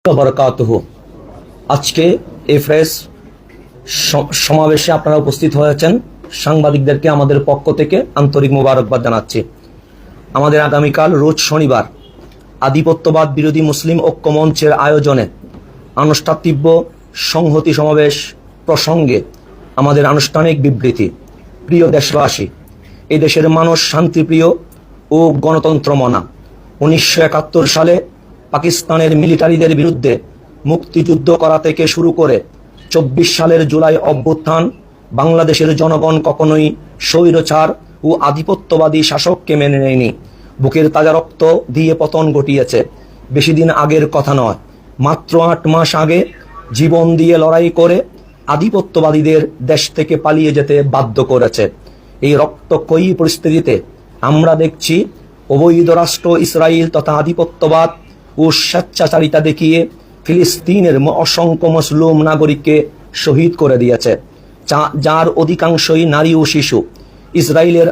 বরকাতুহু। আজকে এই প্রেস সমাবেশে আপনারা উপস্থিত হয়েছেন, সাংবাদিকদেরকে আমাদের পক্ষ থেকে আন্তরিক মোবারকবাদ জানাচ্ছি। আমাদের আগামীকাল রোজ শনিবার আধিপত্যবাদ বিরোধী মুসলিম ঐক্য মঞ্চের আয়োজনে আনুষ্ঠানিক সংহতি সমাবেশ প্রসঙ্গে আমাদের আনুষ্ঠানিক বিবৃতি। প্রিয় দেশবাসী, এই দেশের মানুষ শান্তিপ্রিয় ও গণতন্ত্রমনা। 1971 সালে পাকিস্তানের মিলিটারিদের বিরুদ্ধে মুক্তিযুদ্ধ করা থেকে শুরু করে 24 সালের জুলাই অভ্যুত্থান, বাংলাদেশের জনগণ কখনোই স্বৈরচার ও আধিপত্যবাদী শাসককে মেনে নেয়নি। বুকের তাজা রক্ত দিয়ে পতন ঘটিয়েছে। বেশি দিন আগের কথা নয়, মাত্র 8 মাস আগে জীবন দিয়ে লড়াই করে আধিপত্যবাদীদের দেশ থেকে পালিয়ে যেতে বাধ্য করেছে। এই রক্তক্ষয়ী পরিস্থিতিতে আমরা দেখছি অবৈধ রাষ্ট্র ইসরায়েল তথা আধিপত্যবাদ ও স্বেচ্ছাচারিতা দেখিয়ে ফিলিস্তিনের অসংখ্য মুসলিম নাগরিককে শহীদ করে দিয়েছে, যার অধিকাংশই নারী ও শিশু। ইসরায়েলের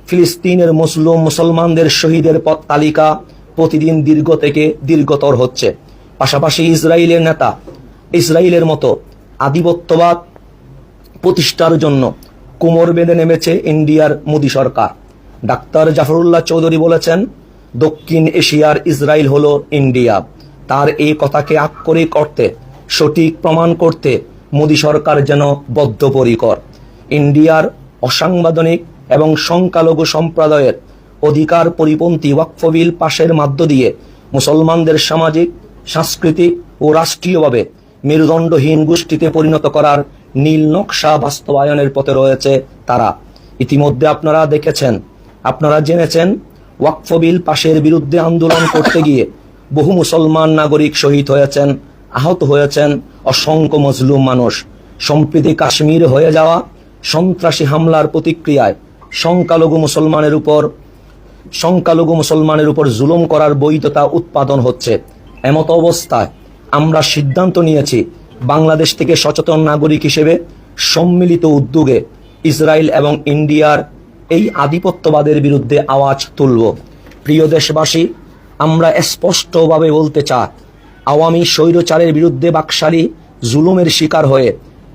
ফিলিস্তিনের মুসলমানদের শহীদের পথ তালিকা প্রতিদিন দীর্ঘ থেকে দীর্ঘতর হচ্ছে। পাশাপাশি ইসরায়েলের মতো আধিপত্যবাদ প্রতিষ্ঠার জন্য কোমর বেঁধে নেমেছে ইন্ডিয়ার মোদী সরকার। ডাক্তার জাফরুল্লাহ চৌধুরী বলেছেন, দক্ষিণ এশিয়ার ইসরায়েল হলো ইন্ডিয়া। তার এই কথাকে আক্ষরিক অর্থে সঠিক প্রমাণ করতে মোদী সরকার যেন বদ্ধপরিকর। ইন্ডিয়ার অসাংবিধানিক এবং সংখ্যালঘু সম্প্রদায়ের অধিকার পরিপন্থী ওয়াকফ বিল পাশের মধ্য দিয়ে মুসলমানদের সামাজিক, সাংস্কৃতিক ও রাষ্ট্রীয়ভাবে মেরুদণ্ডহীন গোষ্ঠীতে পরিণত করার নীল নকশা বাস্তবায়নের পথে রয়েছে তারা। ইতিমধ্যে আপনারা জেনেছেন, ওয়াকফ বিল পাশের বিরুদ্ধে আন্দোলন করতে গিয়ে বহু মুসলমান নাগরিক শহীদ হয়েছেন, আহত হয়েছেন অসংখ্য মজলুম মানুষ। সম্প্রতি কাশ্মীর হয়ে যাওয়া সন্ত্রাসী হামলার প্রতিক্রিয়ায় সংখ্যালঘু মুসলমানের উপর জুলুম করার বৈধতা উৎপাদন হচ্ছে। এমত অবস্থায় আমরা সিদ্ধান্ত নিয়েছি, বাংলাদেশ থেকে সচেতন নাগরিক হিসেবে সম্মিলিত উদ্যোগে ইসরায়েল এবং ইন্ডিয়ার এই আধিপত্যবাদের বিরুদ্ধে আওয়াজ তুলব। প্রিয় দেশবাসী, আমরা স্পষ্টভাবে বলতে চাই, আওয়ামী স্বৈরচারের বিরুদ্ধে বাকশালী জুলুমের শিকার হয়ে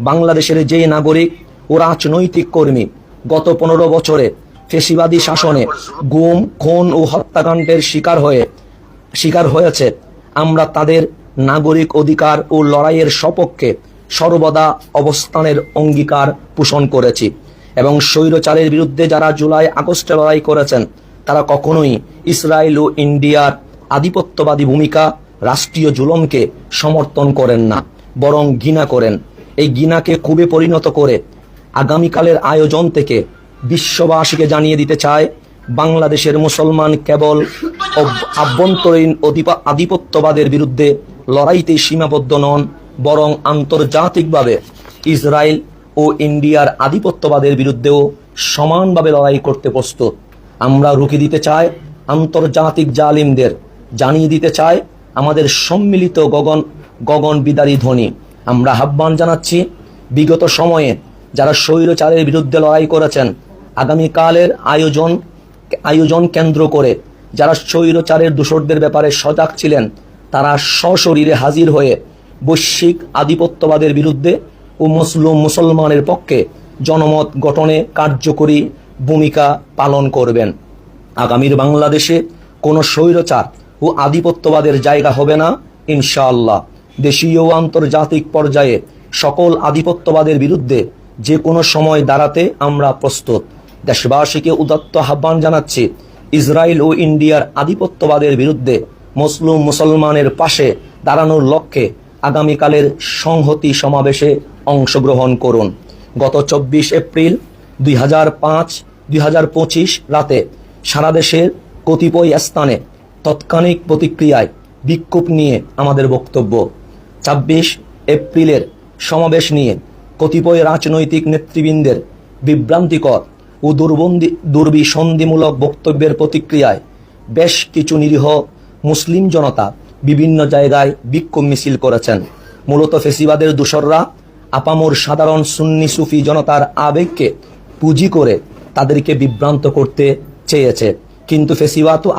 বাংলাদেশের যে নাগরিক ও রাজনৈতিক কর্মী গত 15 বছরে ফ্যাসিবাদী শাসনে গুম, খুন ও হত্যাকাণ্ডের শিকার হয়েছে, আমরা তাদের নাগরিক অধিকার ও লড়াইয়ের সপক্ষে সর্বদা অবস্থানের অঙ্গীকার পোষণ করেছি। এবং স্বৈরচারের বিরুদ্ধে যারা জুলাই আগস্টে লড়াই করেছেন, তারা কখনোই ইসরায়েল ও ইন্ডিয়ার আধিপত্যবাদী ভূমিকা, রাষ্ট্রীয় জুলুমকে সমর্থন করেন না, বরং ঘৃণা করেন। এই ঘৃণাকে ক্ষোভে পরিণত করে আগামীকালের আয়োজন থেকে বিশ্ববাসীকে জানিয়ে দিতে চায়, বাংলাদেশের মুসলমান কেবল আভ্যন্তরীণ আধিপত্যবাদের বিরুদ্ধে লড়াইতে সীমাবদ্ধ নন, বরং আন্তর্জাতিকভাবে ইসরায়েল ও ইন্ডিয়ার আধিপত্যবাদের বিরুদ্ধেও সমানভাবে লড়াই করতে প্রস্তুত। আমরা রুখে দিতে চাই আন্তর্জাতিক জালিমদের, জানিয়ে দিতে চাই আমাদের সম্মিলিত গগন বিদারী ধ্বনি। আমরা আহ্বান জানাচ্ছি, বিগত সময়ে যারা স্বৈরচারের বিরুদ্ধে লড়াই করেছেন, আগামীকালের আয়োজন কেন্দ্র করে যারা স্বৈরচারের দোসরদের ব্যাপারে সজাগ ছিলেন, তারা সশরীরে হাজির হয়ে বৈশ্বিক আধিপত্যবাদের বিরুদ্ধে ও মুসলমানের পক্ষে জনমত গঠনে কার্যকরী ভূমিকা পালন করবেন। আগামীর বাংলাদেশে কোনো স্বৈরচার ও আধিপত্যবাদের জায়গা হবে না ইনশাআল্লাহ। দেশীয় ও আন্তর্জাতিক পর্যায়ে সকল আধিপত্যবাদের বিরুদ্ধে যে কোনো সময় দাঁড়াতে আমরা প্রস্তুত। দেশবাসীকে উদাত্ত আহ্বান জানাচ্ছি, ইসরায়েল ও ইন্ডিয়ার আধিপত্যবাদের বিরুদ্ধে মুসলমানের পাশে দাঁড়ানোর লক্ষ্যে আগামীকালের সংহতি সমাবেশে অংশগ্রহণ করুন। গত 24 এপ্রিল 2025 রাতে সারা দেশের কতিপয় স্থানে তাৎক্ষণিক প্রতিক্রিয়ায় বিক্ষোভ নিয়ে আমাদের বক্তব্য। 26 এপ্রিলের সমাবেশ নিয়ে কতিপয় রাজনৈতিক নেতৃবৃন্দের বিভ্রান্তিকর ও দুর্বিসন্ধিমূলক বক্তব্যের প্রতিক্রিয়ায় বেশ কিছু নিরীহ মুসলিম জনতা বিভিন্ন জায়গায় বিক্ষোভ মিছিল করেছেন। মূলত ফ্যাসিবাদের দোসররা আপামর সাধারণ সুন্নি সুফি জনতার আবেগকে পুঁজি করে তাদেরকে বিভ্রান্ত করতে চেয়েছে। কিন্তু ফেসিবাদ ও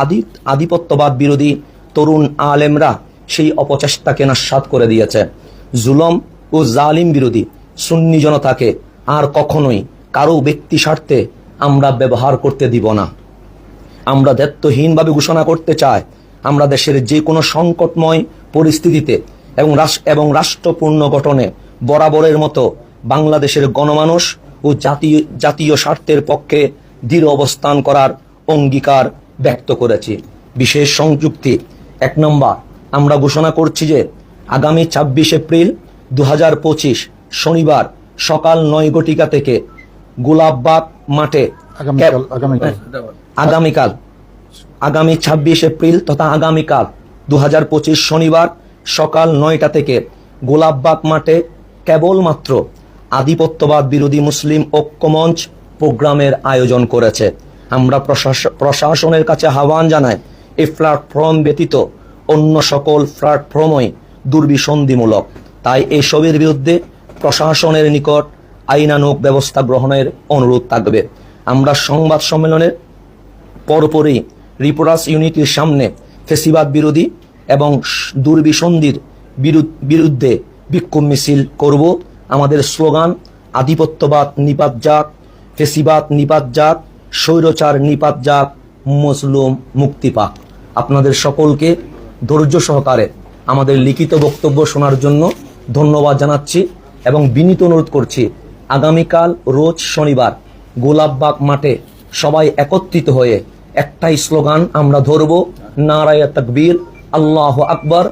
আধিপত্যবাদ বিরোধী তরুণ আলেমরা সেই অপচেষ্টাকে নস্যাৎ করে দিয়েছে। জুলম ও জালিম বিরোধী সুন্নি জনতাকে আর কখনোই কারো ব্যক্তি স্বার্থে আমরা ব্যবহার করতে দিব না। আমরা দায়িত্বহীনভাবে ঘোষণা করতে চাই, আমরা দেশের যে কোনো সংকটময় পরিস্থিতিতে এবং রাষ্ট্র পুনর্গঠনে বরাবরের মতো বাংলাদেশের গণমানুষ ও জাতীয় স্বার্থের পক্ষে দৃঢ় অবস্থান করার অঙ্গীকার ব্যক্ত করেছি। বিশেষ সংযুক্তি 1 নম্বর, আমরা ঘোষণা করছি যে আগামী 26 এপ্রিল 2025 শনিবার সকাল 9 ঘটিকা থেকে গোলাপবাগ মাঠে আগামী 26 এপ্রিল তথা আগামীকাল 2025 শনিবার সকাল 9টা থেকে গোলাপবাগ মাঠে কেবলমাত্র আধিপত্যবাদ বিরোধী মুসলিম ঐক্যমঞ্চ প্রোগ্রামের আয়োজন করেছে। আমরা প্রশাসনের কাছে আহ্বান জানাই, এই প্ল্যাটফর্ম ব্যতীত অন্য সকল প্ল্যাটফর্মই দুর্বিসন্ধিমূলক। তাই এসবের বিরুদ্ধে প্রশাসনের নিকট আইনানুগ ব্যবস্থা গ্রহণের অনুরোধ থাকবে। আমরা সংবাদ সম্মেলনের পরপরই রিপোর্টার্স ইউনিটির সামনে ফেসিবাদ বিরোধী এবং দুর্বিসন্ধির বিরুদ্ধে বিক্ষোভ মিছিল করব। আমাদের স্লোগান, আধিপত্যবাদ নিপাত যাক, ফেসিবাদ নিপাত যাক, স্বৈরাচার নিপাত যাক, মজলুম মুক্তি পাক। আপনাদের সকলকে ধৈর্য সহকারে আমাদের লিখিত বক্তব্য শোনার জন্য ধন্যবাদ জানাচ্ছি এবং বিনীত অনুরোধ করছি, আগামীকাল রোজ শনিবার গোলাপবাগ মাঠে সবাই একত্রিত হয়ে একটাই স্লোগান আমরা ধরব, নারায়ে তাকবীর, আল্লাহু আকবার।